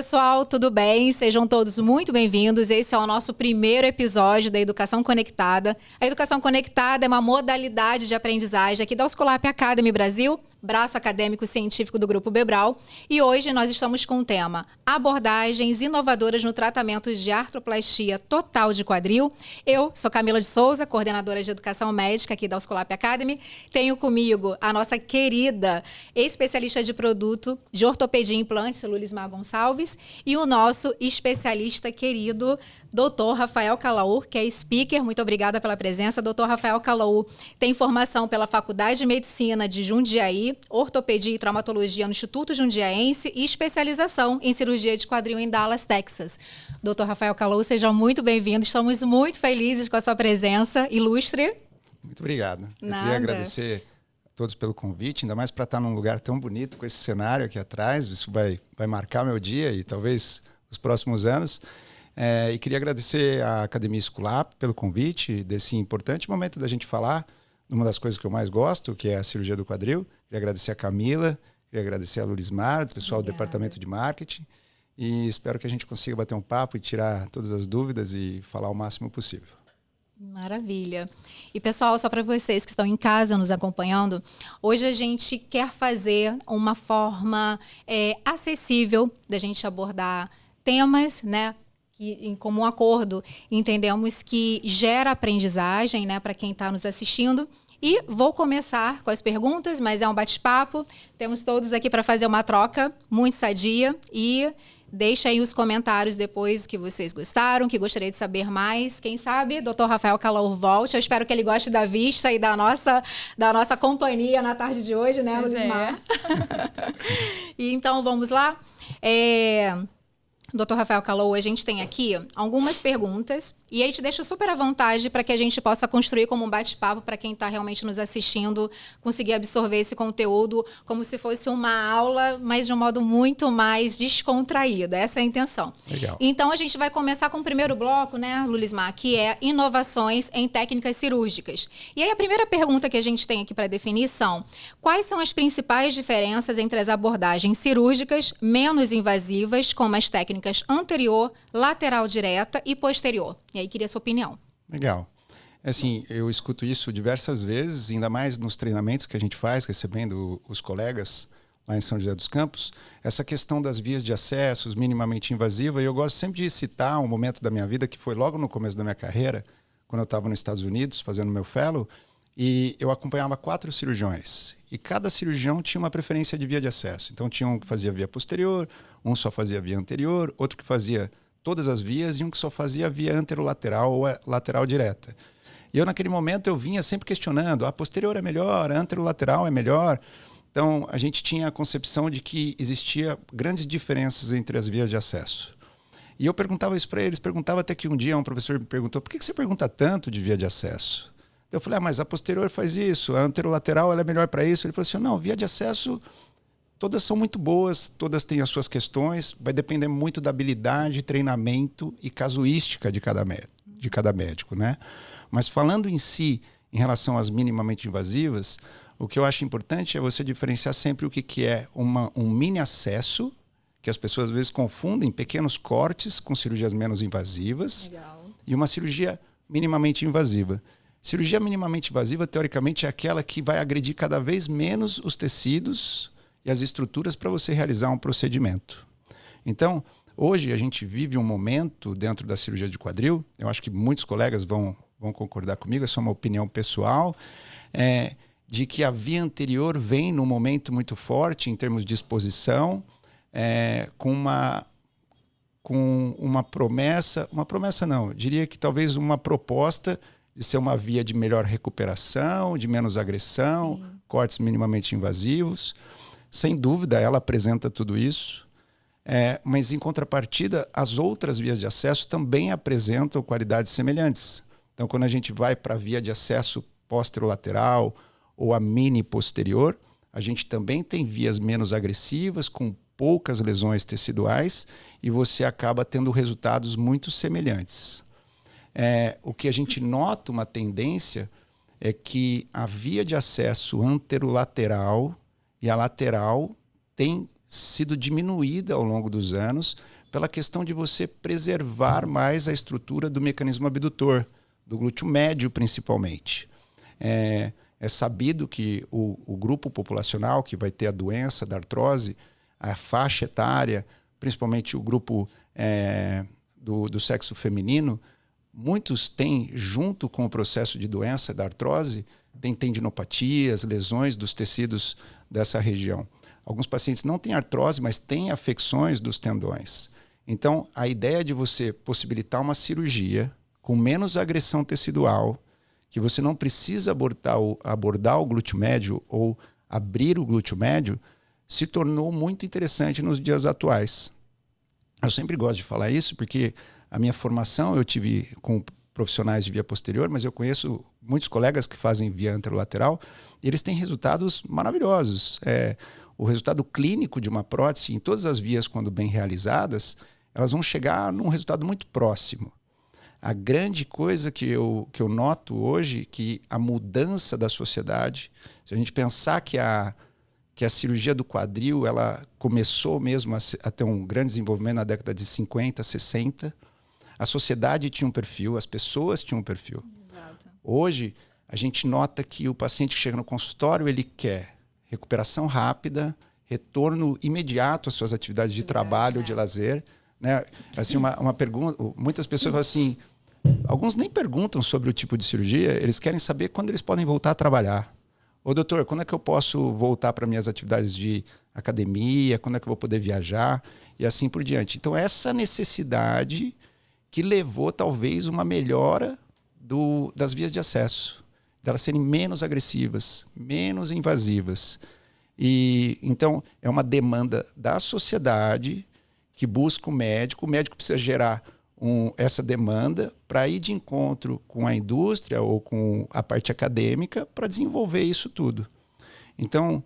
pessoal, tudo bem? Sejam todos muito bem-vindos. Esse é o nosso primeiro episódio da Educação Conectada. A Educação Conectada é uma modalidade de aprendizagem aqui da Oscolap Academy Brasil, braço acadêmico científico do Grupo Bebral. E hoje nós estamos com o tema Abordagens inovadoras no tratamento de artroplastia total de quadril. Eu sou Camila de Souza, coordenadora de Educação Médica aqui da Oscolap Academy. Tenho comigo a nossa querida especialista de produto de ortopedia e implantes, Lulismar Gonçalves, e o nosso especialista querido, Dr. Rafael Calaur, que é speaker. Muito obrigada pela presença. Dr. Rafael Calaur tem formação pela Faculdade de Medicina de Jundiaí, ortopedia e traumatologia no Instituto Jundiaense e especialização em cirurgia de quadril em Dallas, Texas. Dr. Rafael Calaur, seja muito bem-vindo. Estamos muito felizes com a sua presença ilustre. Muito obrigado. Eu queria agradecer a todos pelo convite, ainda mais para estar num lugar tão bonito, com esse cenário aqui atrás. Isso vai marcar meu dia e talvez os próximos anos. E queria agradecer à Academia Oscolap pelo convite, desse importante momento da gente falar de uma das coisas que eu mais gosto, que é a cirurgia do quadril. Queria agradecer a Camila, queria agradecer a Lulismar, o pessoal do Departamento de Marketing, e espero que a gente consiga bater um papo e tirar todas as dúvidas e falar o máximo possível. Maravilha. E pessoal, só para vocês que estão em casa nos acompanhando, hoje a gente quer fazer uma forma acessível da gente abordar temas, né? Que, em comum acordo, entendemos que gera aprendizagem, né, para quem está nos assistindo. E vou começar com as perguntas, mas é um bate-papo. Temos todos aqui para fazer uma troca muito sadia. E deixa aí os comentários depois o que vocês gostaram, que gostaria de saber mais. Quem sabe, Dr. Rafael Calaur volte. Eu espero que ele goste da vista e da nossa companhia na tarde de hoje, né, Lulismar? E então, vamos lá? Dr. Rafael Calaur, a gente tem aqui algumas perguntas e aí te deixo super à vontade para que a gente possa construir como um bate-papo para quem está realmente nos assistindo, conseguir absorver esse conteúdo como se fosse uma aula, mas de um modo muito mais descontraído. Essa é a intenção. Legal. Então, a gente vai começar com o primeiro bloco, né, Lulismar, que é inovações em técnicas cirúrgicas. E aí a primeira pergunta que a gente tem aqui para definir são: quais são as principais diferenças entre as abordagens cirúrgicas menos invasivas, como as técnicas anterior, lateral direta e posterior? E aí queria a sua opinião. Legal. Assim, eu escuto isso diversas vezes, ainda mais nos treinamentos que a gente faz, recebendo os colegas lá em São José dos Campos, essa questão das vias de acessos minimamente invasiva. E eu gosto sempre de citar um momento da minha vida que foi logo no começo da minha carreira, quando eu estava nos Estados Unidos fazendo meu fellow, e eu acompanhava 4 cirurgiões. E cada cirurgião tinha uma preferência de via de acesso. Então tinha um que fazia via posterior, um só fazia via anterior, outro que fazia todas as vias e um que só fazia via anterolateral ou lateral direta. E eu naquele momento eu vinha sempre questionando: a posterior é melhor, a anterolateral é melhor. Então a gente tinha a concepção de que existia grandes diferenças entre as vias de acesso. E eu perguntava isso para eles, perguntava até que um dia um professor me perguntou: por que você pergunta tanto de via de acesso? Eu falei: mas a posterior faz isso, a anterolateral ela é melhor para isso. Ele falou assim: não, via de acesso todas são muito boas, todas têm as suas questões, vai depender muito da habilidade, treinamento e casuística de cada médico, né? Mas falando em si, em relação às minimamente invasivas, o que eu acho importante é você diferenciar sempre o que é um mini acesso, que as pessoas às vezes confundem pequenos cortes com cirurgias menos invasivas. Legal. E uma cirurgia minimamente invasiva. Cirurgia minimamente invasiva, teoricamente, é aquela que vai agredir cada vez menos os tecidos e as estruturas para você realizar um procedimento. Então, hoje a gente vive um momento dentro da cirurgia de quadril, eu acho que muitos colegas vão concordar comigo, essa é uma opinião pessoal, de que a via anterior vem num momento muito forte em termos de exposição, com uma promessa não, eu diria que talvez uma proposta de ser uma via de melhor recuperação, de menos agressão, sim, cortes minimamente invasivos. Sem dúvida, ela apresenta tudo isso, mas em contrapartida, as outras vias de acesso também apresentam qualidades semelhantes. Então, quando a gente vai para a via de acesso posterolateral ou a mini posterior, a gente também tem vias menos agressivas, com poucas lesões teciduais, e você acaba tendo resultados muito semelhantes. O que a gente nota uma tendência é que a via de acesso anterolateral e a lateral tem sido diminuída ao longo dos anos pela questão de você preservar mais a estrutura do mecanismo abdutor, do glúteo médio principalmente. É sabido que o grupo populacional que vai ter a doença da artrose, a faixa etária, principalmente o grupo do sexo feminino, muitos têm, junto com o processo de doença da artrose, tem tendinopatias, lesões dos tecidos dessa região. Alguns pacientes não têm artrose, mas têm afecções dos tendões. Então, a ideia de você possibilitar uma cirurgia com menos agressão tecidual, que você não precisa abordar o glúteo médio ou abrir o glúteo médio, se tornou muito interessante nos dias atuais. Eu sempre gosto de falar isso porque a minha formação eu tive com profissionais de via posterior, mas eu conheço muitos colegas que fazem via anterolateral e eles têm resultados maravilhosos. O resultado clínico de uma prótese, em todas as vias, quando bem realizadas, elas vão chegar num resultado muito próximo. A grande coisa que eu noto hoje, que a mudança da sociedade, se a gente pensar que a cirurgia do quadril ela começou mesmo a ter um grande desenvolvimento na década de 50, 60, a sociedade tinha um perfil, as pessoas tinham um perfil. Exato. Hoje, a gente nota que o paciente que chega no consultório, ele quer recuperação rápida, retorno imediato às suas atividades de trabalho, de lazer. Né? Assim, uma pergunta, muitas pessoas falam assim, alguns nem perguntam sobre o tipo de cirurgia, eles querem saber quando eles podem voltar a trabalhar. Ô doutor, quando é que eu posso voltar para minhas atividades de academia, quando é que eu vou poder viajar e assim por diante. Então essa necessidade que levou talvez uma melhora das vias de acesso, delas serem menos agressivas, menos invasivas. E então é uma demanda da sociedade que busca o médico precisa gerar essa demanda para ir de encontro com a indústria ou com a parte acadêmica para desenvolver isso tudo. Então,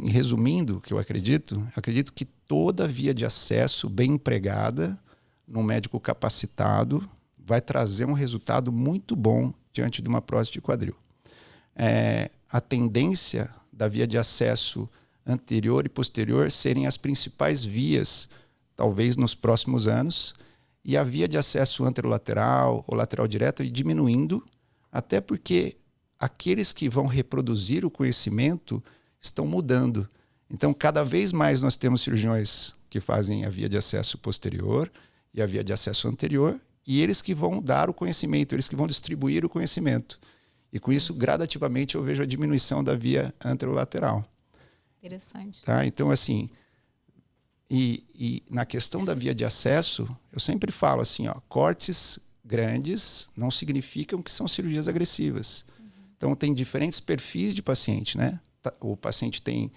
resumindo o que eu acredito que toda via de acesso bem empregada, num médico capacitado, vai trazer um resultado muito bom diante de uma prótese de quadril. A tendência da via de acesso anterior e posterior serem as principais vias, talvez nos próximos anos, e a via de acesso anterolateral ou lateral direto ir diminuindo, até porque aqueles que vão reproduzir o conhecimento estão mudando. Então, cada vez mais nós temos cirurgiões que fazem a via de acesso posterior e a via de acesso anterior, e eles que vão dar o conhecimento, eles que vão distribuir o conhecimento. E com isso, gradativamente, eu vejo a diminuição da via anterolateral. Interessante. Tá? Então, assim... E na questão da via de acesso, eu sempre falo assim, cortes grandes não significam que são cirurgias agressivas. Uhum. Então, tem diferentes perfis de paciente, né? O paciente tem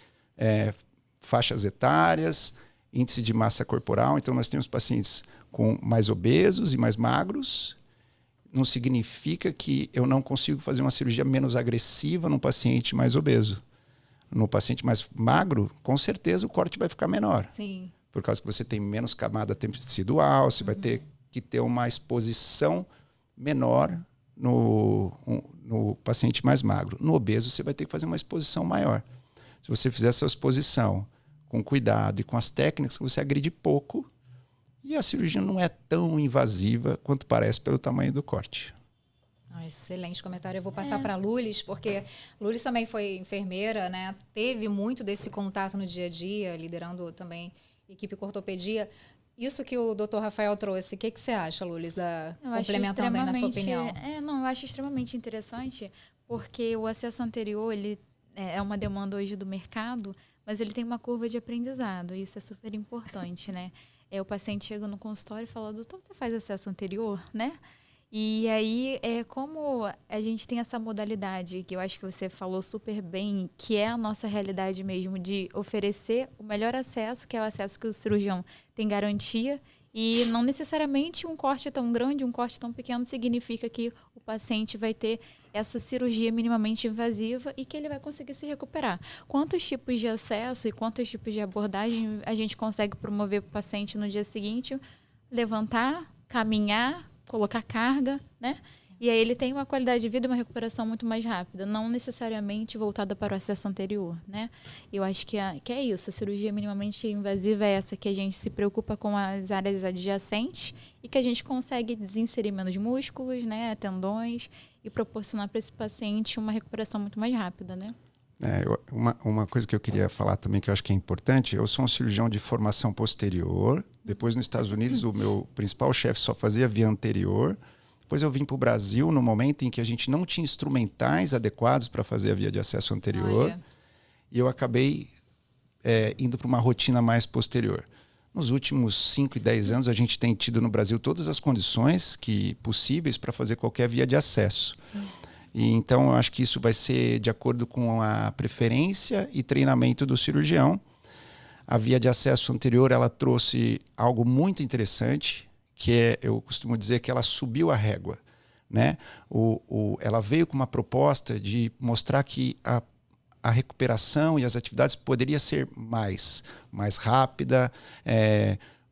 faixas etárias, índice de massa corporal. Então, nós temos pacientes com mais obesos e mais magros. Não significa que eu não consigo fazer uma cirurgia menos agressiva num paciente mais obeso. No paciente mais magro, com certeza o corte vai ficar menor. Sim. Por causa que você tem menos camada tecidual, você vai ter que ter uma exposição menor no paciente mais magro. No obeso, você vai ter que fazer uma exposição maior. Se você fizer essa exposição com cuidado e com as técnicas, você agride pouco e a cirurgia não é tão invasiva quanto parece pelo tamanho do corte. Excelente comentário. Eu vou passar para a Lulis, porque Lulis também foi enfermeira, né? Teve muito desse contato no dia a dia, liderando também equipe com ortopedia. Isso que o Dr. Rafael trouxe, o que você acha, Lulis, complementando aí na sua opinião? Eu acho extremamente interessante, porque o acesso anterior ele é uma demanda hoje do mercado, mas ele tem uma curva de aprendizado, e isso é super importante, né? O paciente chega no consultório e fala, doutor, você faz acesso anterior, né? E aí, como a gente tem essa modalidade, que eu acho que você falou super bem, que é a nossa realidade mesmo, de oferecer o melhor acesso, que é o acesso que o cirurgião tem garantia, e não necessariamente um corte tão grande, um corte tão pequeno significa que o paciente vai ter essa cirurgia minimamente invasiva e que ele vai conseguir se recuperar. Quantos tipos de acesso e quantos tipos de abordagem a gente consegue promover para o paciente no dia seguinte? Levantar, caminhar, colocar carga, né? E aí ele tem uma qualidade de vida e uma recuperação muito mais rápida, não necessariamente voltada para o acesso anterior, né? Eu acho que é isso. A cirurgia minimamente invasiva é essa que a gente se preocupa com as áreas adjacentes e que a gente consegue desinserir menos músculos, né, tendões, e proporcionar para esse paciente uma recuperação muito mais rápida, né? Uma coisa que eu queria falar também, que eu acho que é importante, eu sou um cirurgião de formação posterior. Depois, nos Estados Unidos, o meu principal chefe só fazia via anterior. Depois eu vim para o Brasil no momento em que a gente não tinha instrumentais adequados para fazer a via de acesso anterior. E eu acabei indo para uma rotina mais posterior. Nos últimos 5 e 10 anos, a gente tem tido no Brasil todas as condições possíveis para fazer qualquer via de acesso. Sim. E então, eu acho que isso vai ser de acordo com a preferência e treinamento do cirurgião. A via de acesso anterior, ela trouxe algo muito interessante, que eu costumo dizer que ela subiu a régua, né? Ela veio com uma proposta de mostrar que a recuperação e as atividades poderia ser mais rápida,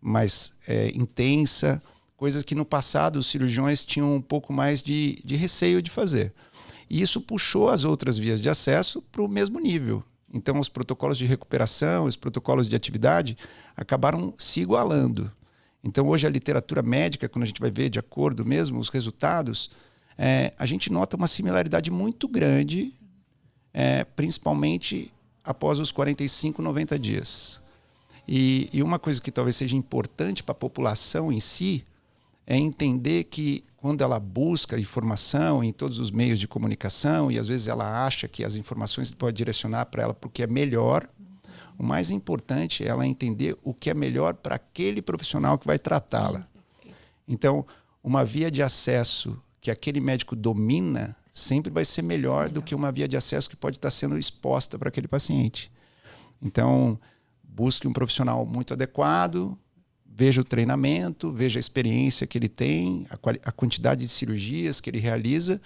mais intensa, coisas que no passado os cirurgiões tinham um pouco mais de receio de fazer. E isso puxou as outras vias de acesso para o mesmo nível. Então, os protocolos de recuperação, os protocolos de atividade acabaram se igualando. Então, hoje a literatura médica, quando a gente vai ver de acordo mesmo os resultados, a gente nota uma similaridade muito grande, principalmente após os 45, 90 dias. E uma coisa que talvez seja importante para a população em si é entender que quando ela busca informação em todos os meios de comunicação e às vezes ela acha que as informações podem direcionar para ela porque é melhor, o mais importante é ela entender o que é melhor para aquele profissional que vai tratá-la. Então, uma via de acesso que aquele médico domina sempre vai ser melhor do que uma via de acesso que pode estar sendo exposta para aquele paciente. Então, busque um profissional muito adequado, veja o treinamento, veja a experiência que ele tem, a quantidade de cirurgias que ele realiza.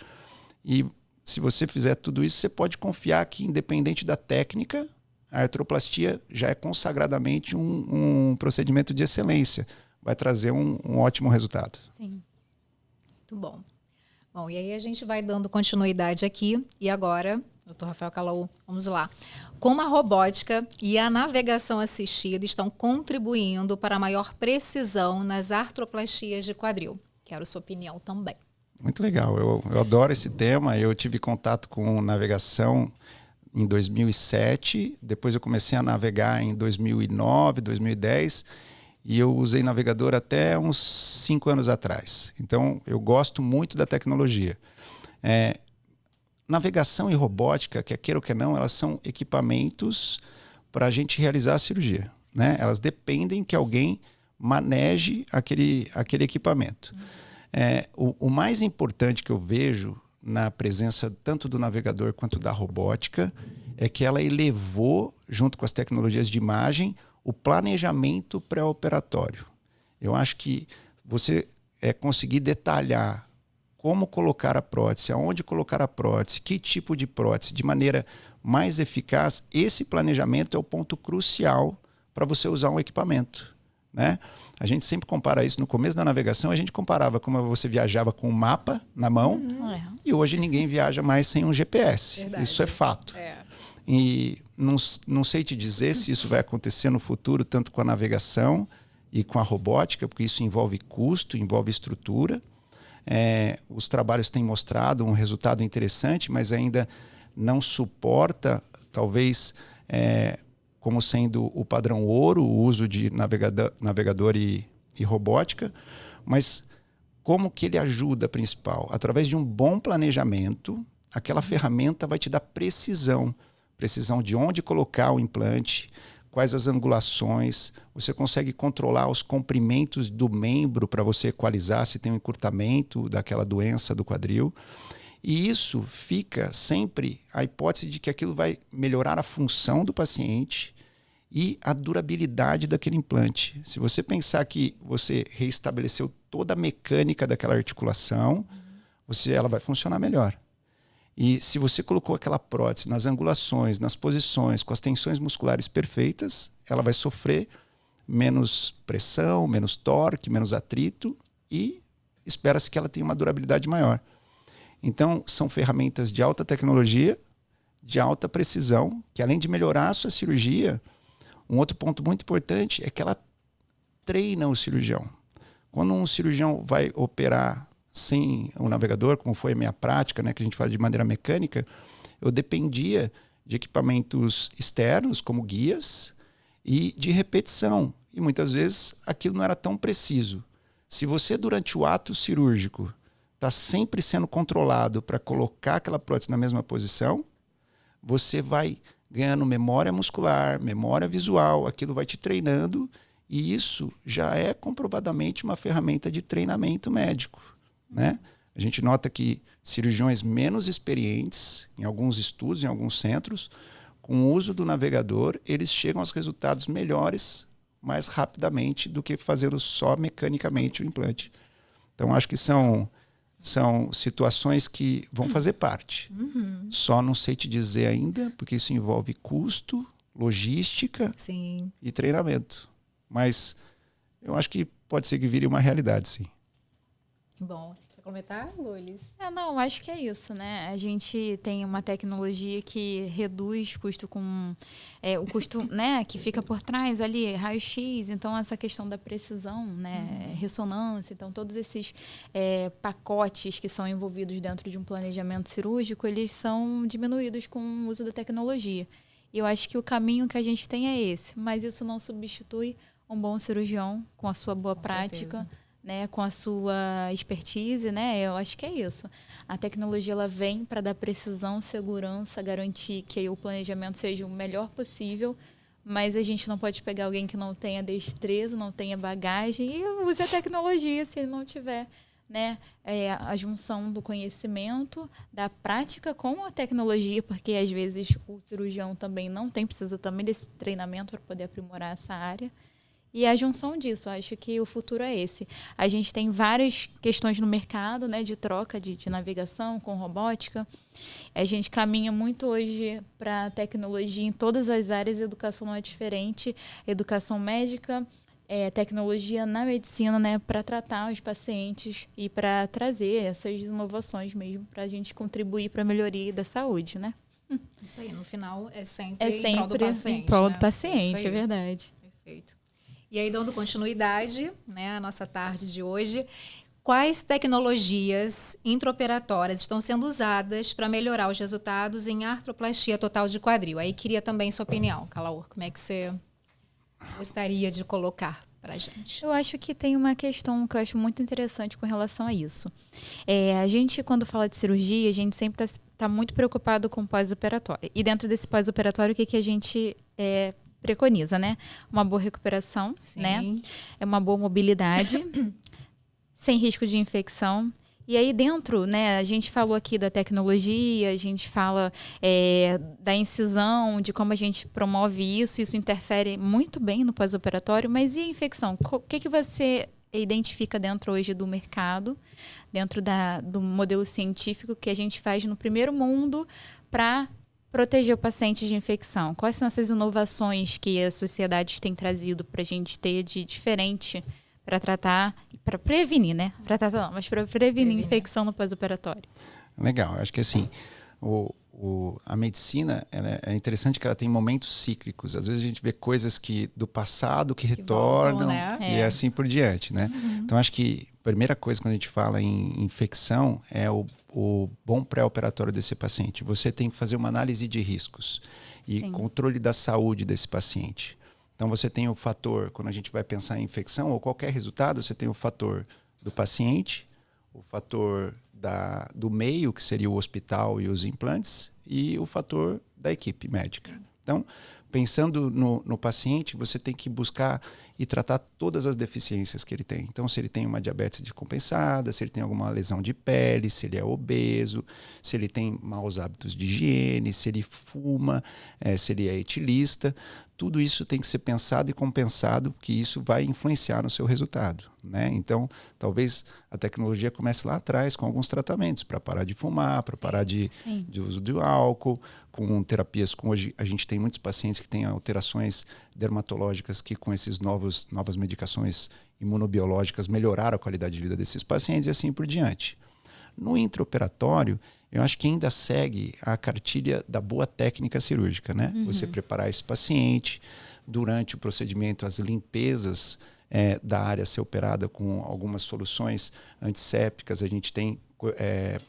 E se você fizer tudo isso, você pode confiar que, independente da técnica, a artroplastia já é consagradamente um procedimento de excelência. Vai trazer um ótimo resultado. Sim. Muito bom. Bom, e aí a gente vai dando continuidade aqui. E agora, doutor Rafael Calaú, vamos lá. Como a robótica e a navegação assistida estão contribuindo para a maior precisão nas artroplastias de quadril? Quero sua opinião também. Muito legal. Eu adoro esse tema. Eu tive contato com navegação em 2007. Depois eu comecei a navegar em 2009, 2010. E eu usei navegador até uns 5 anos atrás. Então, eu gosto muito da tecnologia. Navegação e robótica, quer queira ou quer não, elas são equipamentos para a gente realizar a cirurgia, né? Elas dependem que alguém maneje aquele equipamento. O mais importante que eu vejo na presença tanto do navegador quanto da robótica é que ela elevou, junto com as tecnologias de imagem, o planejamento pré-operatório. Eu acho que você conseguir detalhar como colocar a prótese, aonde colocar a prótese, que tipo de prótese, de maneira mais eficaz, esse planejamento é o ponto crucial para você usar um equipamento, né? A gente sempre compara isso. No começo da navegação, a gente comparava como você viajava com um mapa na mão, e hoje ninguém viaja mais sem um GPS. Verdade. Isso é fato. E não sei te dizer se isso vai acontecer no futuro, tanto com a navegação e com a robótica, porque isso envolve custo, envolve estrutura. Os trabalhos têm mostrado um resultado interessante, mas ainda não suporta, talvez, como sendo o padrão ouro, o uso de navegador e robótica. Mas como que ele ajuda, principal? Através de um bom planejamento, aquela ferramenta vai te dar precisão de onde colocar o implante, quais as angulações, você consegue controlar os comprimentos do membro para você equalizar se tem um encurtamento daquela doença do quadril. E isso fica sempre a hipótese de que aquilo vai melhorar a função do paciente e a durabilidade daquele implante. Se você pensar que você reestabeleceu toda a mecânica daquela articulação, ela vai funcionar melhor. E se você colocou aquela prótese nas angulações, nas posições, com as tensões musculares perfeitas, ela vai sofrer menos pressão, menos torque, menos atrito e espera-se que ela tenha uma durabilidade maior. Então, são ferramentas de alta tecnologia, de alta precisão, que além de melhorar a sua cirurgia, um outro ponto muito importante é que ela treina o cirurgião. Quando um cirurgião vai operar sem o navegador, como foi a minha prática, né, que a gente fala de maneira mecânica, eu dependia de equipamentos externos, como guias, e de repetição. E muitas vezes aquilo não era tão preciso. Se você, durante o ato cirúrgico, está sempre sendo controlado para colocar aquela prótese na mesma posição, você vai ganhando memória muscular, memória visual, aquilo vai te treinando, e isso já é comprovadamente uma ferramenta de treinamento médico, né? A gente nota que cirurgiões menos experientes, em alguns estudos, em alguns centros, com o uso do navegador, eles chegam aos resultados melhores mais rapidamente do que fazendo só mecanicamente o implante. Então, acho que são situações que vão fazer parte. Só não sei te dizer ainda, porque isso envolve custo, logística e treinamento. Mas eu acho que pode ser que vire uma realidade, sim. Bom, quer comentar, Lulis? Não, acho que é isso, né? A gente tem uma tecnologia que reduz custo com o custo, né, que fica por trás ali, raio-x, então essa questão da precisão, né, ressonância, então todos esses pacotes que são envolvidos dentro de um planejamento cirúrgico, eles são diminuídos com o uso da tecnologia. E eu acho que o caminho que a gente tem é esse, mas isso não substitui um bom cirurgião com a sua boa prática, né, com a sua expertise, né? Eu acho que é isso. A tecnologia ela vem para dar precisão, segurança, garantir que o planejamento seja o melhor possível, mas a gente não pode pegar alguém que não tenha destreza, não tenha bagagem e use a tecnologia se ele não tiver, né, a junção do conhecimento, da prática com a tecnologia, porque às vezes o cirurgião também precisa também desse treinamento para poder aprimorar essa área. E a junção disso, acho que o futuro é esse. A gente tem várias questões no mercado, né, de troca de navegação com robótica. A gente caminha muito hoje para a tecnologia em todas as áreas, a educação não é diferente. Educação médica, tecnologia na medicina, né, para tratar os pacientes e para trazer essas inovações mesmo, para a gente contribuir para a melhoria da saúde, né? Isso aí, no final é sempre em prol do paciente. Em prol do paciente, é verdade. Perfeito. E aí, dando continuidade, né, à nossa tarde de hoje, quais tecnologias intraoperatórias estão sendo usadas para melhorar os resultados em artroplastia total de quadril? Aí queria também sua opinião, Calaor. Como é que você gostaria de colocar para a gente? Eu acho que tem uma questão que eu acho muito interessante com relação a isso. A gente, quando fala de cirurgia, a gente sempre está muito preocupado com o pós-operatório. E dentro desse pós-operatório, o que a gente preconiza, né? Uma boa recuperação, né? É uma boa mobilidade, sem risco de infecção. E aí dentro, né, a gente falou aqui da tecnologia, a gente fala da incisão, de como a gente promove isso interfere muito bem no pós-operatório, mas e a infecção? O que você identifica dentro hoje do mercado, dentro do modelo científico que a gente faz no primeiro mundo para proteger o paciente de infecção? Quais são essas inovações que as sociedades têm trazido para a gente ter de diferente para tratar, para prevenir, né? Para tratar não, mas para prevenir infecção no pós-operatório? Legal, acho que assim, a medicina é interessante que ela tem momentos cíclicos. Às vezes a gente vê coisas do passado que retornam, voltam, né? E assim por diante, né? Então acho que a primeira coisa quando a gente fala em infecção é o bom pré-operatório desse paciente. Você tem que fazer uma análise de riscos e controle da saúde desse paciente. Então você tem o fator, quando a gente vai pensar em infecção ou qualquer resultado, você tem o fator do paciente, o fator do meio, que seria o hospital e os implantes, e o fator da equipe médica. Então, pensando no paciente, você tem que buscar e tratar todas as deficiências que ele tem. Então, se ele tem uma diabetes descompensada, se ele tem alguma lesão de pele, se ele é obeso, se ele tem maus hábitos de higiene, se ele fuma, se ele é etilista, tudo isso tem que ser pensado e compensado, porque isso vai influenciar no seu resultado, né? Então, talvez a tecnologia comece lá atrás com alguns tratamentos para parar de fumar, para parar de uso do álcool, com terapias. Hoje a gente tem muitos pacientes que têm alterações dermatológicas que com esses novas medicações imunobiológicas melhoraram a qualidade de vida desses pacientes e assim por diante. No intraoperatório, eu acho que ainda segue a cartilha da boa técnica cirúrgica, né? Você preparar esse paciente, durante o procedimento, as limpezas da área a ser operada com algumas soluções antissépticas. A gente tem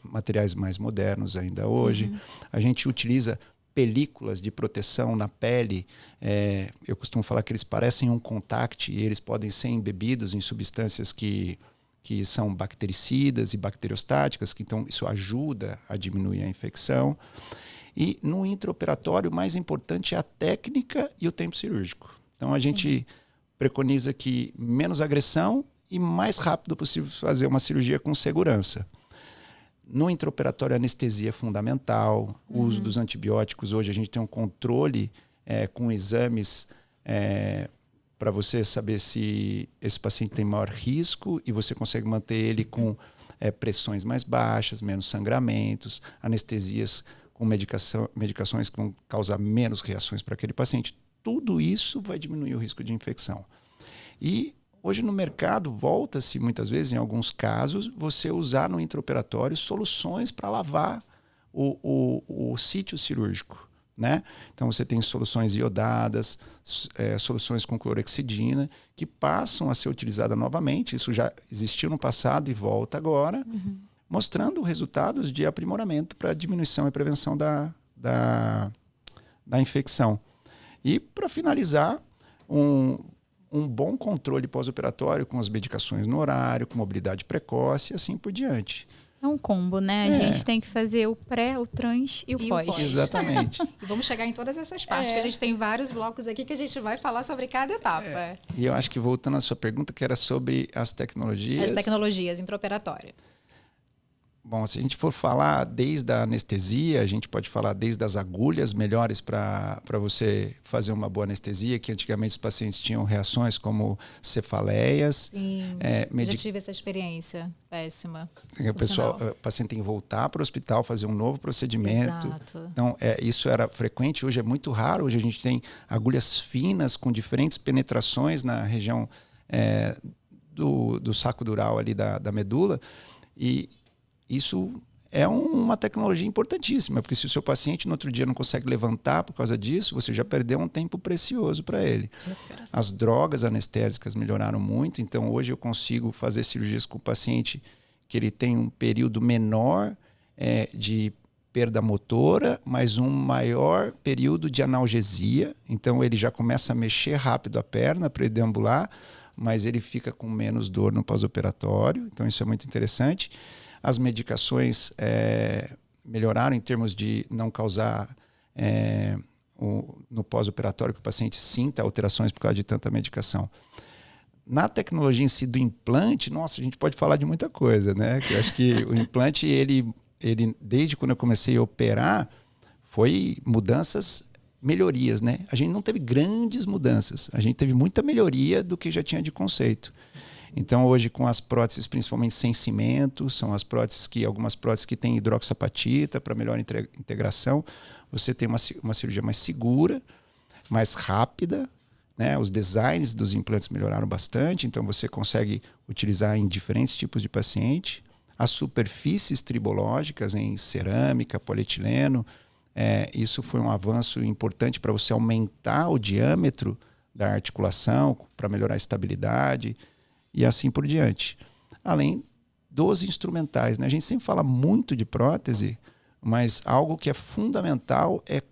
materiais mais modernos ainda hoje. A gente utiliza películas de proteção na pele. Eu costumo falar que eles parecem um contact e eles podem ser embebidos em substâncias que são bactericidas e bacteriostáticas, que então isso ajuda a diminuir a infecção. E no intraoperatório, o mais importante é a técnica e o tempo cirúrgico. Então a gente preconiza que menos agressão e mais rápido possível fazer uma cirurgia com segurança. No intraoperatório, a anestesia é fundamental, o uso dos antibióticos. Hoje a gente tem um controle com exames para você saber se esse paciente tem maior risco e você consegue manter ele com pressões mais baixas, menos sangramentos, anestesias com medicações que vão causar menos reações para aquele paciente. Tudo isso vai diminuir o risco de infecção. E hoje no mercado volta-se muitas vezes, em alguns casos, você usar no intraoperatório soluções para lavar o sítio cirúrgico, né? Então você tem soluções iodadas, soluções com clorexidina, que passam a ser utilizadas novamente. Isso já existiu no passado e volta agora, mostrando resultados de aprimoramento para diminuição e prevenção da infecção. E, para finalizar, um bom controle pós-operatório com as medicações no horário, com mobilidade precoce e assim por diante. É um combo, né? A gente tem que fazer o pré, o trans e o pós. Exatamente. E vamos chegar em todas essas partes, que a gente tem vários blocos aqui que a gente vai falar sobre cada etapa. E eu acho que, voltando à sua pergunta, que era sobre as tecnologias... As tecnologias intraoperatórias. Bom, se a gente for falar desde a anestesia, a gente pode falar desde as agulhas melhores para você fazer uma boa anestesia, que antigamente os pacientes tinham reações como cefaleias. Sim, já tive essa experiência péssima. O paciente tem que voltar para o hospital, fazer um novo procedimento. Exato. Então, isso era frequente, hoje é muito raro. Hoje a gente tem agulhas finas com diferentes penetrações na região do saco dural ali da medula. E isso é uma tecnologia importantíssima, porque se o seu paciente no outro dia não consegue levantar por causa disso, você já perdeu um tempo precioso para ele. As drogas anestésicas melhoraram muito, então hoje eu consigo fazer cirurgias com o paciente que ele tem um período menor de perda motora, mas um maior período de analgesia. Então ele já começa a mexer rápido a perna para ele deambular, mas ele fica com menos dor no pós-operatório, então isso é muito interessante. As medicações melhoraram em termos de não causar no pós-operatório que o paciente sinta alterações por causa de tanta medicação. Na tecnologia em si do implante, nossa, a gente pode falar de muita coisa, né? Eu acho que o implante, ele desde quando eu comecei a operar, foi melhorias, né? A gente não teve grandes mudanças, a gente teve muita melhoria do que já tinha de conceito. Então, hoje, com as próteses, principalmente sem cimento, são algumas próteses que têm hidroxapatita para melhor integração, você tem uma cirurgia mais segura, mais rápida, né? Os designs dos implantes melhoraram bastante, então você consegue utilizar em diferentes tipos de paciente. As superfícies tribológicas em cerâmica, polietileno, isso foi um avanço importante para você aumentar o diâmetro da articulação, para melhorar a estabilidade, e assim por diante. Além dos instrumentais, né? A gente sempre fala muito de prótese, mas algo que é fundamental é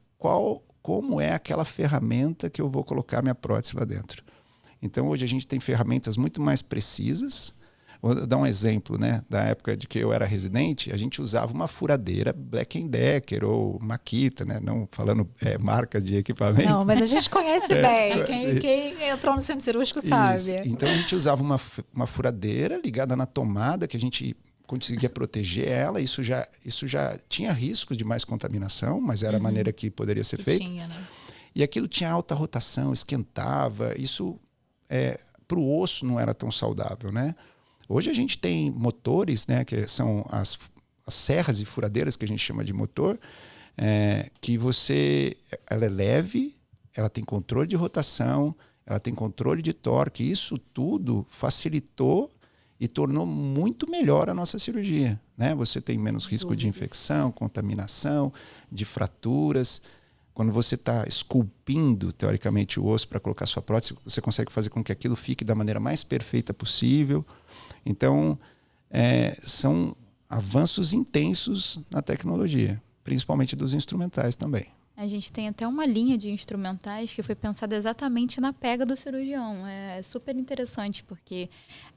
como é aquela ferramenta que eu vou colocar minha prótese lá dentro. Então, hoje a gente tem ferramentas muito mais precisas. Vou dar um exemplo, né? Da época de que eu era residente, a gente usava uma furadeira Black & Decker ou Makita, né? Não falando marcas de equipamento. Não, mas a gente conhece bem. Quem entrou no centro cirúrgico sabe. Isso. Então a gente usava uma furadeira ligada na tomada, que a gente conseguia proteger ela. Isso já tinha risco de mais contaminação, mas era a maneira que poderia ser feito. Tinha, né? E aquilo tinha alta rotação, esquentava. Isso para o osso não era tão saudável, né? Hoje a gente tem motores, né, que são as serras e furadeiras que a gente chama de motor, que ela é leve, ela tem controle de rotação, ela tem controle de torque. Isso tudo facilitou e tornou muito melhor a nossa cirurgia, né? Você tem menos risco de infecção, contaminação, de fraturas. Quando você está esculpindo, teoricamente, o osso para colocar sua prótese, você consegue fazer com que aquilo fique da maneira mais perfeita possível. Então, são avanços intensos na tecnologia, principalmente dos instrumentais também. A gente tem até uma linha de instrumentais que foi pensada exatamente na pega do cirurgião. É super interessante, porque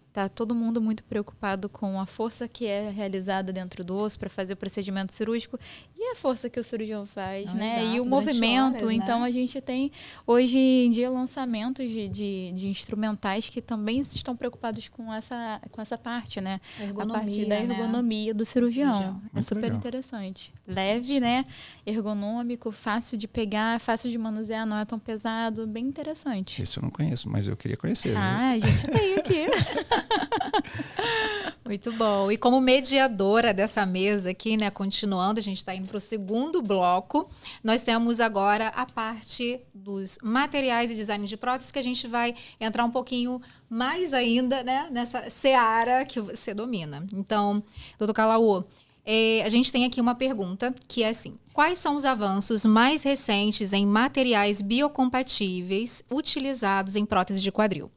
está todo mundo muito preocupado com a força que é realizada dentro do osso para fazer o procedimento cirúrgico e a força que o cirurgião faz, né? Exato, E o movimento. horas, então, né? A gente tem, hoje em dia, lançamentos de instrumentais que também estão preocupados com essa parte, né? A parte da ergonomia do cirurgião. É super legal. Interessante. Leve, né? Ergonômico, fácil de pegar, fácil de manusear, não é tão pesado. Bem interessante. Esse eu não conheço, mas eu queria conhecer. A gente tem aqui. Muito bom. E como mediadora dessa mesa aqui, né, continuando, a gente está indo para o segundo bloco, nós temos agora a parte dos materiais e design de próteses, que a gente vai entrar um pouquinho mais ainda, né, nessa seara que você domina. Então, doutor Calaú, a gente tem aqui uma pergunta que é assim: quais são os avanços mais recentes em materiais biocompatíveis utilizados em prótese de quadril?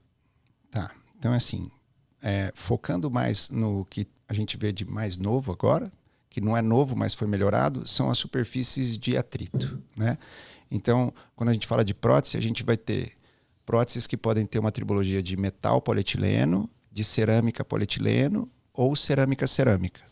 Tá, então assim, focando mais no que a gente vê de mais novo agora, que não é novo, mas foi melhorado, são as superfícies de atrito, né? Então, quando a gente fala de prótese, a gente vai ter próteses que podem ter uma tribologia de metal polietileno, de cerâmica polietileno ou cerâmica.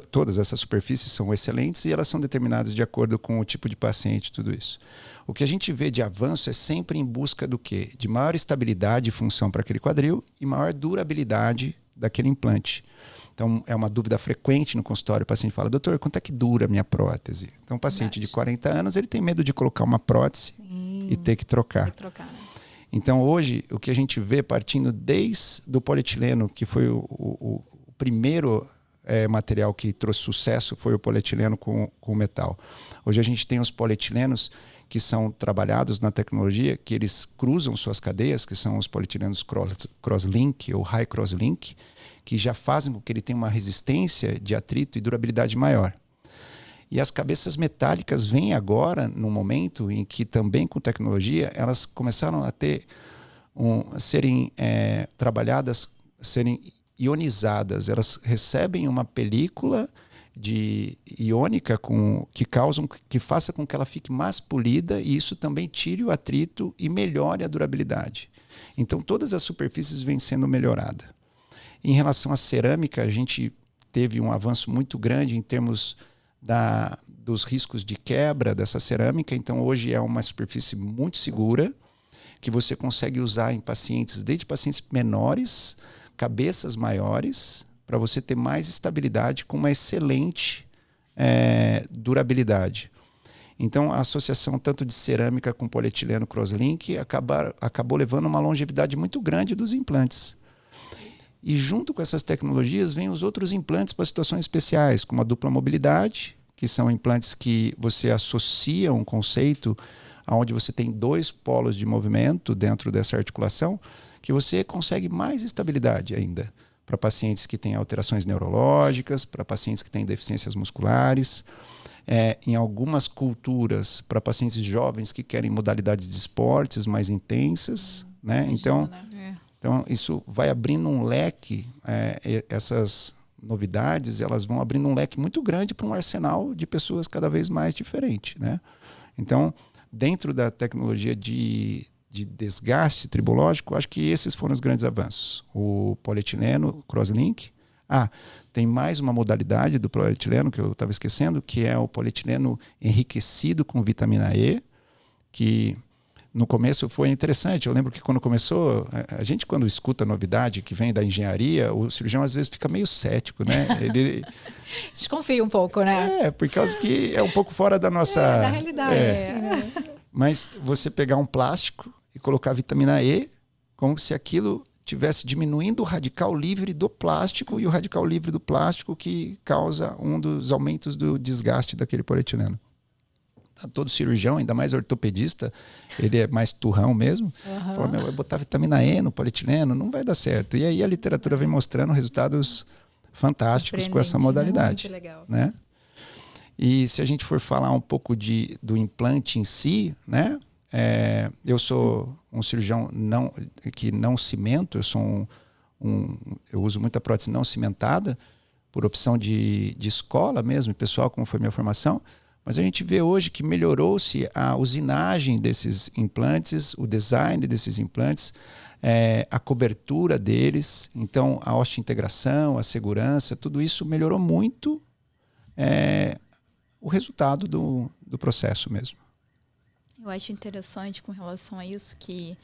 Todas essas superfícies são excelentes e elas são determinadas de acordo com o tipo de paciente, tudo isso. O que a gente vê de avanço é sempre em busca do quê? De maior estabilidade e função para aquele quadril e maior durabilidade daquele implante. Então, é uma dúvida frequente no consultório. O paciente fala: doutor, quanto é que dura a minha prótese? Então, um paciente de 40 anos, ele tem medo de colocar uma prótese e ter que trocar. Tem que trocar, né? Então, hoje, o que a gente vê partindo desde o polietileno, que foi o primeiro material que trouxe sucesso, foi o polietileno com metal. Hoje a gente tem os polietilenos que são trabalhados na tecnologia, que eles cruzam suas cadeias, que são os polietilenos crosslink ou high crosslink, que já fazem com que ele tenha uma resistência de atrito e durabilidade maior. E as cabeças metálicas vêm agora num momento em que também com tecnologia elas começaram a ter serem trabalhadas, serem ionizadas. Elas recebem uma película iônica que faça com que ela fique mais polida, e isso também tire o atrito e melhore a durabilidade. Então todas as superfícies vêm sendo melhoradas. Em relação à cerâmica, a gente teve um avanço muito grande em termos dos riscos de quebra dessa cerâmica. Então hoje é uma superfície muito segura, que você consegue usar em pacientes, desde pacientes menores, cabeças maiores, para você ter mais estabilidade com uma excelente durabilidade. Então, a associação tanto de cerâmica com polietileno crosslink acabou levando uma longevidade muito grande dos implantes. E junto com essas tecnologias vêm os outros implantes para situações especiais, como a dupla mobilidade, que são implantes que você associa um conceito onde você tem 2 polos de movimento dentro dessa articulação, que você consegue mais estabilidade ainda para pacientes que têm alterações neurológicas, para pacientes que têm deficiências musculares, em algumas culturas, para pacientes jovens que querem modalidades de esportes mais intensas, né? Então, isso vai abrindo um leque, essas novidades, elas vão abrindo um leque muito grande para um arsenal de pessoas cada vez mais diferente, né? Então, dentro da tecnologia de desgaste tribológico, acho que esses foram os grandes avanços. O polietileno crosslink. Tem mais uma modalidade do polietileno que eu estava esquecendo, que é o polietileno enriquecido com vitamina E, que no começo foi interessante. Eu lembro que quando começou, a gente quando escuta novidade que vem da engenharia, o cirurgião às vezes fica meio cético, né? Ele desconfia um pouco, né? Por causa que é um pouco fora da nossa... da realidade. Mas você pegar um plástico e colocar vitamina E, como se aquilo estivesse diminuindo o radical livre do plástico, e o radical livre do plástico que causa um dos aumentos do desgaste daquele polietileno. todo cirurgião, ainda mais ortopedista, ele é mais turrão mesmo. Fala, vai botar vitamina E no polietileno, não vai dar certo. E aí a literatura vem mostrando resultados fantásticos com essa modalidade. Muito legal. Né? E se a gente for falar um pouco do implante em si, né? Eu sou um cirurgião que não cimento, eu uso muita prótese não cimentada, por opção de escola mesmo, pessoal, como foi minha formação, mas a gente vê hoje que melhorou-se a usinagem desses implantes, o design desses implantes, a cobertura deles, então a osteointegração, a segurança, tudo isso melhorou muito o resultado do processo mesmo. Eu acho interessante com relação a isso que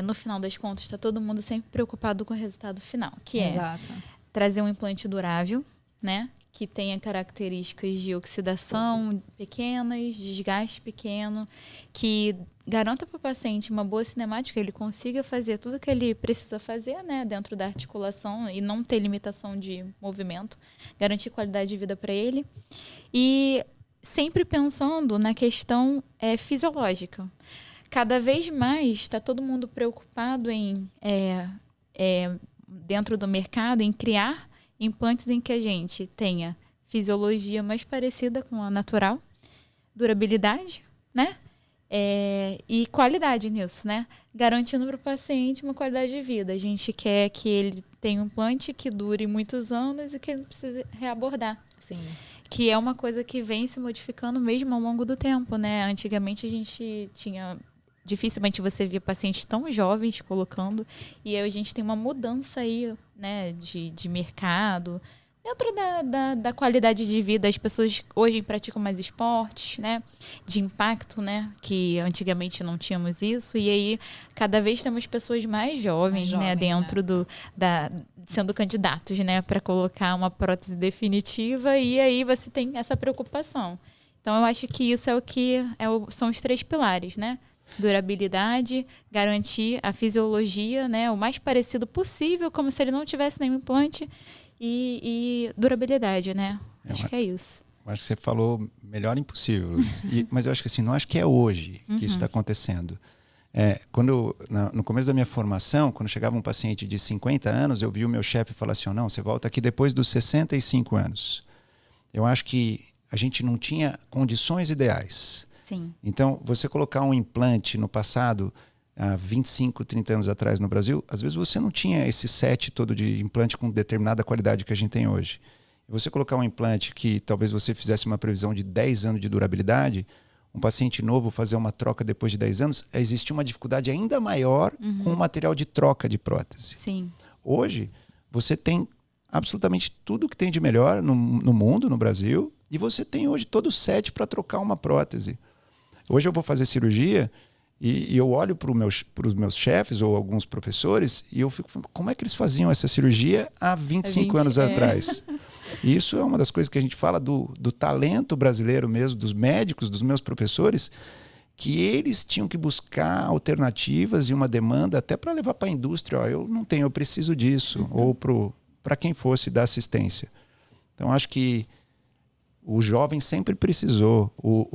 no final das contas está todo mundo sempre preocupado com o resultado final, que Exato. Trazer um implante durável, né? Que tenha características de oxidação pequenas, desgaste pequeno, que garanta para o paciente uma boa cinemática, ele consiga fazer tudo que ele precisa fazer, né, dentro da articulação e não ter limitação de movimento, garantir qualidade de vida para ele. E sempre pensando na questão fisiológica. Cada vez mais está todo mundo preocupado em dentro do mercado, em criar implantes em que a gente tenha fisiologia mais parecida com a natural, durabilidade, né? E qualidade nisso, né? Garantindo para o paciente uma qualidade de vida. A gente quer que ele tenha um implante que dure muitos anos e que ele não precise reabordar. Sim. Que é uma coisa que vem se modificando mesmo ao longo do tempo, né? Antigamente a gente tinha... Dificilmente você via pacientes tão jovens colocando, e aí a gente tem uma mudança aí, né, de mercado, dentro da qualidade de vida. As pessoas hoje praticam mais esportes, né, de impacto, né, que antigamente não tínhamos isso, e aí cada vez temos pessoas mais jovens, né, dentro sendo candidatos, né, para colocar uma prótese definitiva, e aí você tem essa preocupação. Então eu acho que isso são os 3 pilares, né? Durabilidade, garantir a fisiologia, né, o mais parecido possível, como se ele não tivesse nenhum implante, e durabilidade, né? Acho que é isso. Eu acho que você falou melhor impossível, Luiz. Mas eu acho que assim, não acho que é hoje que isso está acontecendo. No começo da minha formação, quando chegava um paciente de 50 anos, eu vi o meu chefe falar assim, não, você volta aqui depois dos 65 anos. Eu acho que a gente não tinha condições ideais. Sim. Então, você colocar um implante no passado, há 25, 30 anos atrás no Brasil, às vezes você não tinha esse set todo de implante com determinada qualidade que a gente tem hoje. E você colocar um implante que talvez você fizesse uma previsão de 10 anos de durabilidade, um paciente novo fazer uma troca depois de 10 anos, existe uma dificuldade ainda maior com o material de troca de prótese. Sim. Hoje, você tem absolutamente tudo que tem de melhor no mundo, no Brasil, e você tem hoje todo o set para trocar uma prótese. Hoje eu vou fazer cirurgia e eu olho para os meus chefes ou alguns professores e eu fico, como é que eles faziam essa cirurgia há 25 anos atrás? E isso é uma das coisas que a gente fala do talento brasileiro mesmo, dos médicos, dos meus professores, que eles tinham que buscar alternativas e uma demanda até para levar para a indústria. Eu não tenho, eu preciso disso. Ou para quem fosse dar assistência. Então, acho que o jovem sempre precisou,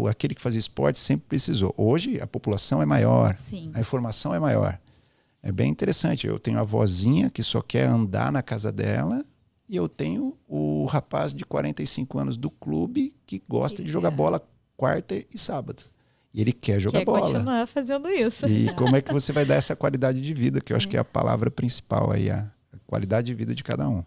aquele que fazia esporte sempre precisou. Hoje a população é maior, Sim. A informação é maior. É bem interessante. Eu tenho a vozinha que só quer andar na casa dela e eu tenho o rapaz de 45 anos do clube que gosta de jogar bola quarta e sábado. E ele quer jogar bola. Quer continuar fazendo isso. E como é que você vai dar essa qualidade de vida, que eu acho que é a palavra principal aí, a qualidade de vida de cada um.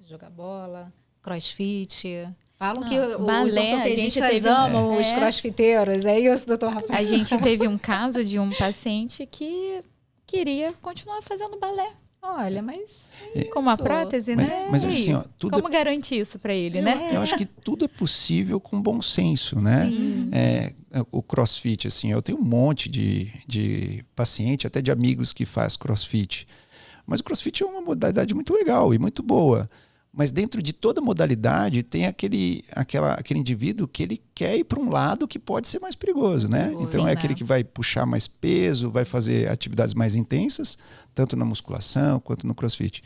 Jogar bola, crossfit... Falam que balé, os ortopedistas amam os crossfiteiros. É isso, doutor Rafael? A gente teve um caso de um paciente que queria continuar fazendo balé. Olha, mas... Com uma prótese, né? Mas assim, ó, como garantir isso para ele, né? Eu acho que tudo é possível com bom senso, né? Sim. O crossfit, assim, eu tenho um monte de paciente, até de amigos que faz crossfit. Mas o crossfit é uma modalidade muito legal e muito boa. Mas dentro de toda modalidade tem aquele indivíduo que ele quer ir para um lado que pode ser mais perigoso, né? Então é aquele que vai puxar mais peso, vai fazer atividades mais intensas, tanto na musculação quanto no crossfit.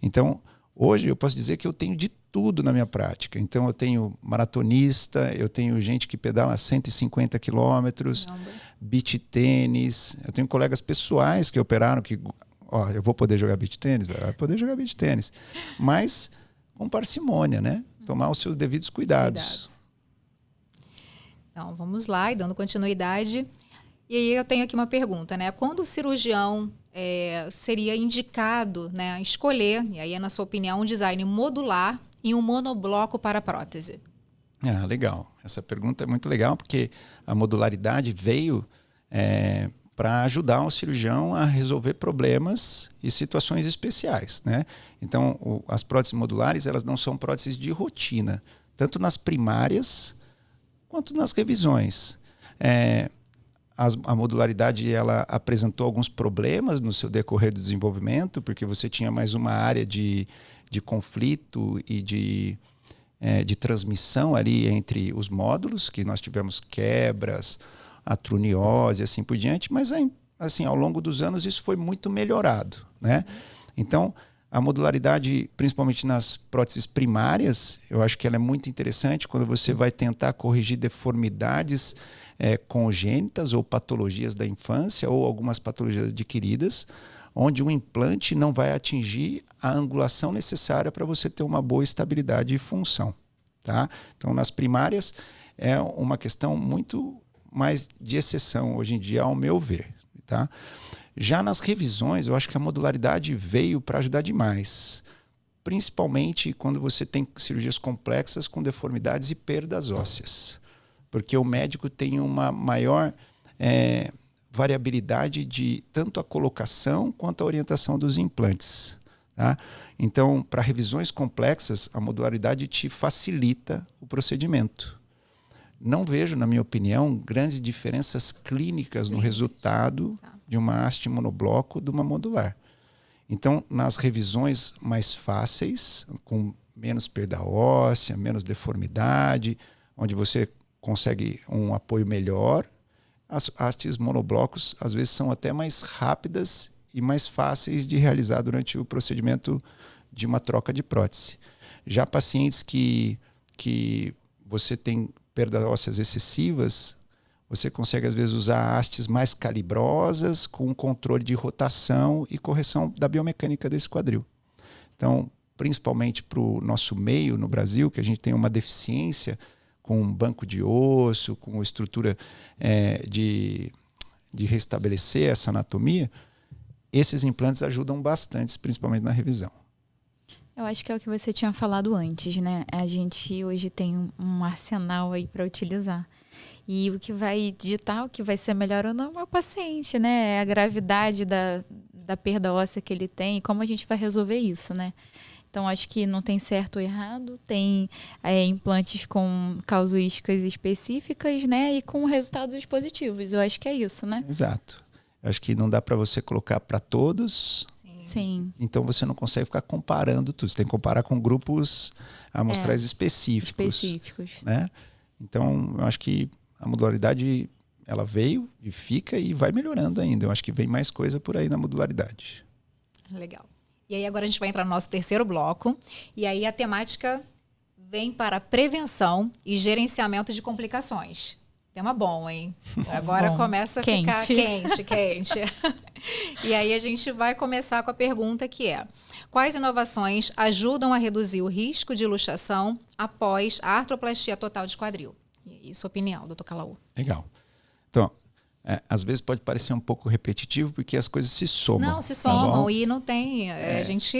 Então, Hoje eu posso dizer que eu tenho de tudo na minha prática. Então eu tenho maratonista, eu tenho gente que pedala 150 quilômetros, beach tênis, eu tenho colegas pessoais que operaram que, eu vou poder jogar beach tênis? Vai poder jogar beach tênis, mas com parcimônia, né? Tomar os seus devidos cuidados. Então, vamos lá, e dando continuidade. E aí eu tenho aqui uma pergunta, né? Quando o cirurgião seria indicado, né, escolher, e aí é na sua opinião, um design modular e um monobloco para a prótese? Legal. Essa pergunta é muito legal, porque a modularidade veio para ajudar o cirurgião a resolver problemas e situações especiais, né? Então, as próteses modulares, elas não são próteses de rotina, tanto nas primárias quanto nas revisões. A modularidade, ela apresentou alguns problemas no seu decorrer do desenvolvimento, porque você tinha mais uma área de conflito e de transmissão ali entre os módulos, que nós tivemos quebras, atroniose e assim por diante, mas assim, ao longo dos anos isso foi muito melhorado, né? Então, a modularidade, principalmente nas próteses primárias, eu acho que ela é muito interessante quando você vai tentar corrigir deformidades congênitas ou patologias da infância ou algumas patologias adquiridas, onde o implante não vai atingir a angulação necessária para você ter uma boa estabilidade e função, tá? Então, nas primárias, é uma questão muito mais de exceção hoje em dia, ao meu ver, tá? Já nas revisões, eu acho que a modularidade veio para ajudar demais, principalmente quando você tem cirurgias complexas com deformidades e perdas ósseas, porque o médico tem uma maior variabilidade de tanto a colocação quanto a orientação dos implantes, tá? Então, para revisões complexas, a modularidade te facilita o procedimento. Não vejo, na minha opinião, grandes diferenças clínicas no resultado de uma haste monobloco de uma modular. Então, nas revisões mais fáceis, com menos perda óssea, menos deformidade, onde você consegue um apoio melhor, as hastes monoblocos às vezes são até mais rápidas e mais fáceis de realizar durante o procedimento de uma troca de prótese. Já pacientes que você tem perdas ósseas excessivas, você consegue às vezes usar hastes mais calibrosas com controle de rotação e correção da biomecânica desse quadril. Então, principalmente para o nosso meio no Brasil, que a gente tem uma deficiência com banco de osso, com estrutura de restabelecer essa anatomia, esses implantes ajudam bastante, principalmente na revisão. Eu acho que é o que você tinha falado antes, né? A gente hoje tem um arsenal aí para utilizar. E o que vai ditar o que vai ser melhor ou não é o paciente, né? É a gravidade da perda óssea que ele tem e como a gente vai resolver isso, né? Então, acho que não tem certo ou errado, tem implantes com casuísticas específicas, né? E com resultados positivos. Eu acho que é isso, né? Exato. Eu acho que não dá para você colocar para todos. Sim. Então, você não consegue ficar comparando tudo. Você tem que comparar com grupos amostrais específicos. Né? Então, eu acho que a modularidade, ela veio e fica e vai melhorando ainda. Eu acho que vem mais coisa por aí na modularidade. Legal. E aí agora a gente vai entrar no nosso terceiro bloco. E aí a temática vem para prevenção e gerenciamento de complicações. Tema bom, hein? Agora bom. Começa a ficar quente. E aí a gente vai começar com a pergunta que é: quais inovações ajudam a reduzir o risco de luxação após a artroplastia total de quadril? E sua opinião, doutor Calaú? Legal. Então, às vezes pode parecer um pouco repetitivo porque as coisas se somam. Não, se somam e não tem, a gente...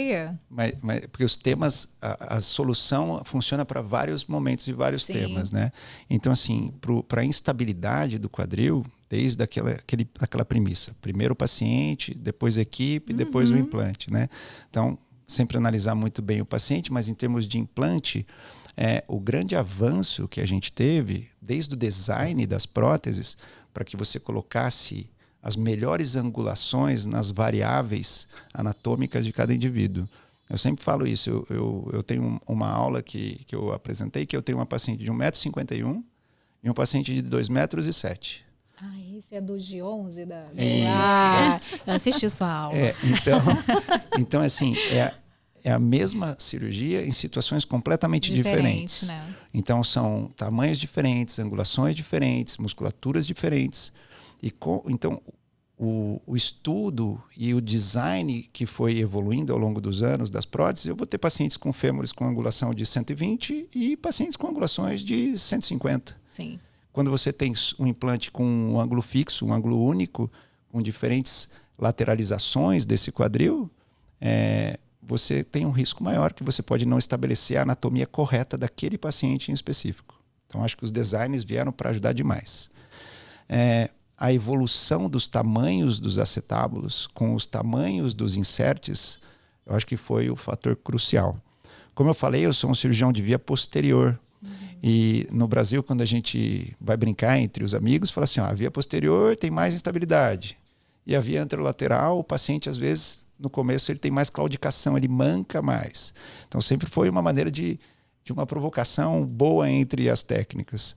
Mas porque os temas, a solução funciona para vários momentos e vários temas, né? Então, assim, para a instabilidade do quadril, desde aquela premissa. Primeiro o paciente, depois a equipe, depois o implante, né? Então, sempre analisar muito bem o paciente, mas em termos de implante, o grande avanço que a gente teve, desde o design das próteses, para que você colocasse as melhores angulações nas variáveis anatômicas de cada indivíduo. Eu sempre falo isso. Eu tenho uma aula que eu apresentei, que eu tenho uma paciente de 1,51 m e um paciente de 2,07 m. Ah, esse é do de 11? Isso. Eu assisti sua aula. Então, assim, é a mesma cirurgia em situações completamente diferentes. Né? Então, são tamanhos diferentes, angulações diferentes, musculaturas diferentes. Então, o estudo e o design que foi evoluindo ao longo dos anos das próteses, eu vou ter pacientes com fêmures com angulação de 120 e pacientes com angulações de 150. Sim. Quando você tem um implante com um ângulo fixo, um ângulo único, com diferentes lateralizações desse quadril, você tem um risco maior que você pode não estabelecer a anatomia correta daquele paciente em específico. Então, acho que os designs vieram para ajudar demais. A evolução dos tamanhos dos acetábulos com os tamanhos dos insertes, eu acho que foi o fator crucial. Como eu falei, eu sou um cirurgião de via posterior. E no Brasil, quando a gente vai brincar entre os amigos, fala assim, a via posterior tem mais instabilidade. E a via anterolateral, o paciente, às vezes, no começo, ele tem mais claudicação, ele manca mais. Então, sempre foi uma maneira de uma provocação boa entre as técnicas.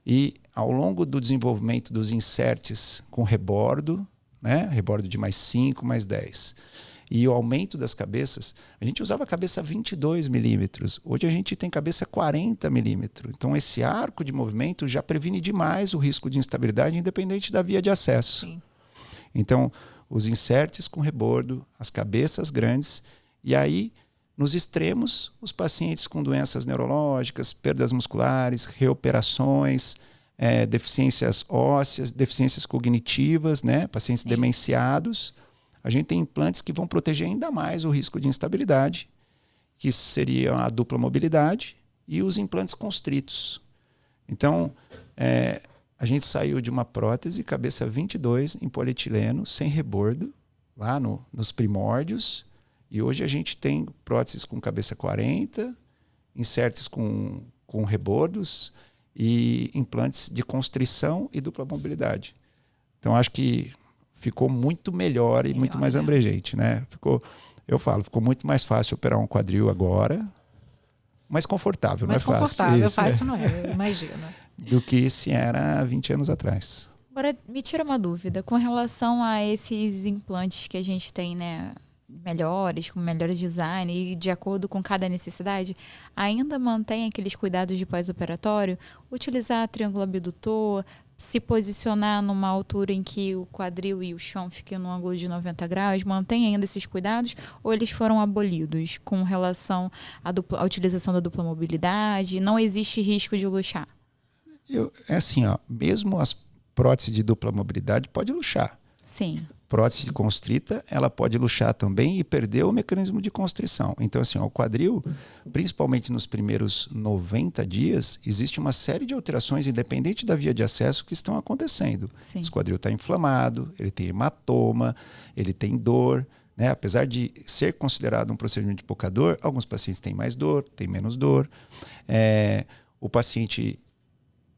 E ao longo do desenvolvimento dos inserts com rebordo, né? Rebordo de mais 5, mais 10, e o aumento das cabeças, a gente usava a cabeça 22 milímetros. Hoje a gente tem cabeça 40 milímetros. Então esse arco de movimento já previne demais o risco de instabilidade, independente da via de acesso. Sim. Então os inserts com rebordo, as cabeças grandes, e aí nos extremos os pacientes com doenças neurológicas, perdas musculares, reoperações, deficiências ósseas, deficiências cognitivas, né? Pacientes Sim. demenciados. A gente tem implantes que vão proteger ainda mais o risco de instabilidade, que seria a dupla mobilidade, e os implantes constritos. Então, a gente saiu de uma prótese cabeça 22 em polietileno, sem rebordo, lá nos primórdios, e hoje a gente tem próteses com cabeça 40, insertos com rebordos e implantes de constrição e dupla mobilidade. Então, acho que ficou muito melhor e muito mais abrangente, né? Ficou muito mais fácil operar um quadril agora, mais confortável, mais não é fácil. Mais confortável, fácil não é, eu imagino. Do que se era 20 anos atrás. Agora, me tira uma dúvida, com relação a esses implantes que a gente tem, né, melhores, com melhores design e de acordo com cada necessidade, ainda mantém aqueles cuidados de pós-operatório, utilizar triângulo abdutor, se posicionar numa altura em que o quadril e o chão fiquem num ângulo de 90 graus, mantém ainda esses cuidados ou eles foram abolidos com relação à utilização da dupla mobilidade? Não existe risco de luxar? É assim, mesmo as próteses de dupla mobilidade pode luxar. Sim. Prótese constrita, ela pode luxar também e perder o mecanismo de constrição. Então, assim, o quadril, principalmente nos primeiros 90 dias, existe uma série de alterações, independente da via de acesso, que estão acontecendo. Sim. Esse quadril está inflamado, ele tem hematoma, ele tem dor, né? Apesar de ser considerado um procedimento de pouca dor, alguns pacientes têm mais dor, têm menos dor. O paciente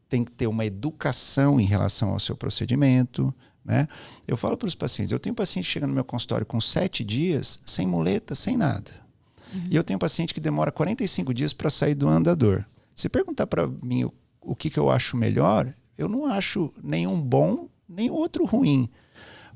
tem que ter uma educação em relação ao seu procedimento, né? Eu falo para os pacientes, eu tenho paciente chegando no meu consultório com 7 dias, sem muleta, sem nada. E eu tenho paciente que demora 45 dias para sair do andador. Se perguntar para mim o que eu acho melhor, eu não acho nenhum bom, nem outro ruim.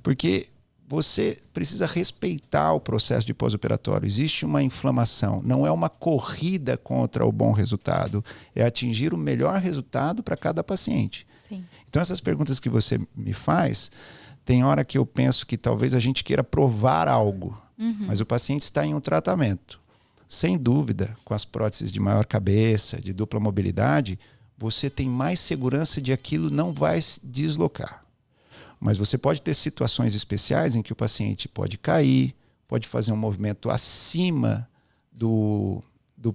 Porque você precisa respeitar o processo de pós-operatório. Existe uma inflamação, não é uma corrida contra o bom resultado, é atingir o melhor resultado para cada paciente. Sim. Então essas perguntas que você me faz, tem hora que eu penso que talvez a gente queira provar algo, mas o paciente está em um tratamento. Sem dúvida, com as próteses de maior cabeça, de dupla mobilidade, você tem mais segurança de aquilo não vai se deslocar. Mas você pode ter situações especiais em que o paciente pode cair, pode fazer um movimento acima do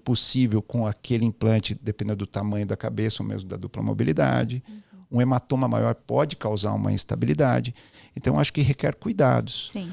possível com aquele implante, dependendo do tamanho da cabeça ou mesmo da dupla mobilidade. Um hematoma maior pode causar uma instabilidade. Então, acho que requer cuidados. Sim.